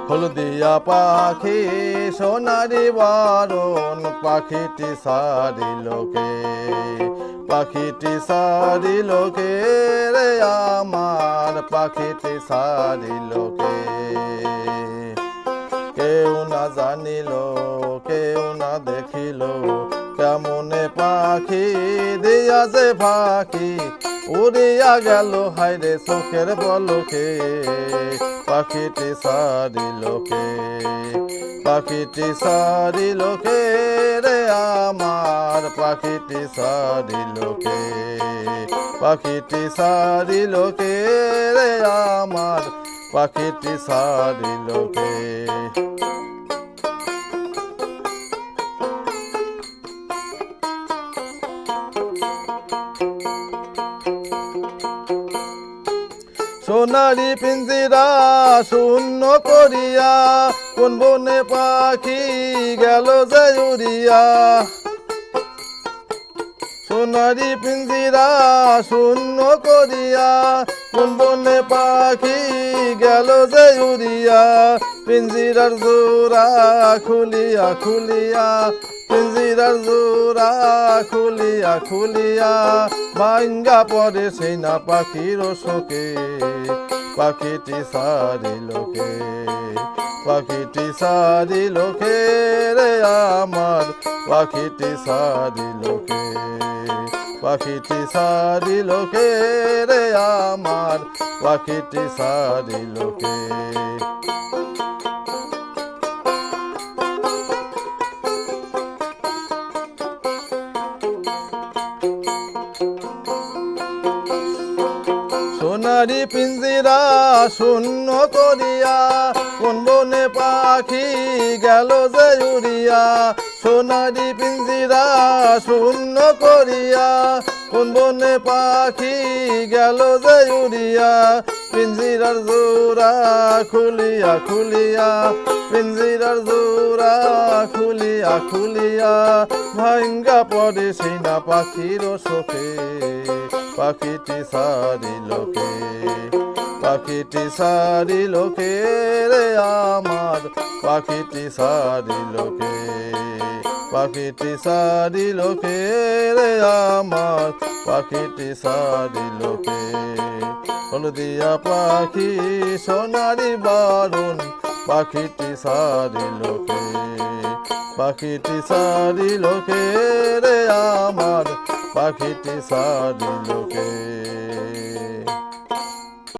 হলদিয়া পাখি সোনারি বরণ পাখিটি সারিলোকে পাখিটি সারিলোকে রে আমার পাখিটি সারিলোকে কেউ না জানিল কেউ না দেখিল কেমনে পাখি দিয়া যে পাখি উড়িয়া গেল হায়রে চোখের পলকে পাখিটি সারিলোকে পাখিটি সারিলোকে রে আমার পাখিটি সারিলোকে পাখিটি সারিলোকে রে আমার পাখিটি সারিলোকে সোনারি পিঞ্জিরা শূন্য করিয়া কোন বনে পাখি গেল যে উড়িয়া সোনারি পিঞ্জিরা শূন্য করিয়া কোন বনে পাখি গেল যে উড়িয়া পিঞ্জিরার জোড়া খুলিয়া খুলিয়া পিঞ্জিরার জোড়া খুলিয়া খুলিয়া ভাঙ্গা পড়ে সেই না পাখির শোকে পাখিটি সারিলোকে পাখিটি সারিলোকে রে আমার পাখিটি সারিলোকে পাখিটি সারিলোকে রে আমার পাখিটি সারিলোকে সোনারি পিঞ্জিরা শূন্য করিয়া কোন বনে পাখি গেল যে উড়িয়া সোনারি পিঞ্জিরা শূন্য করিয়া কোন বনে পাখি গেল যে উড়িয়া পিঞ্জিরার জোড়া খুলিয়া খুলিয়া পিঞ্জিরার জোড়া খুলিয়া খুলিয়া ভাঙ্গা পড়ে সেই না পাখির শোকে পাখিটি সারিলোকে পাখিটি সারিলোকে রে আমার পাখিটি সারিলোকে পাখিটি সারিলোকে রে আমার পাখিটি সারিলোকে হলদিয়া পাখি সোনারি বরণ পাখিটি সারিলোকে পাখিটি সারিলোকে রে আমার পাখিটি সারিলোকে।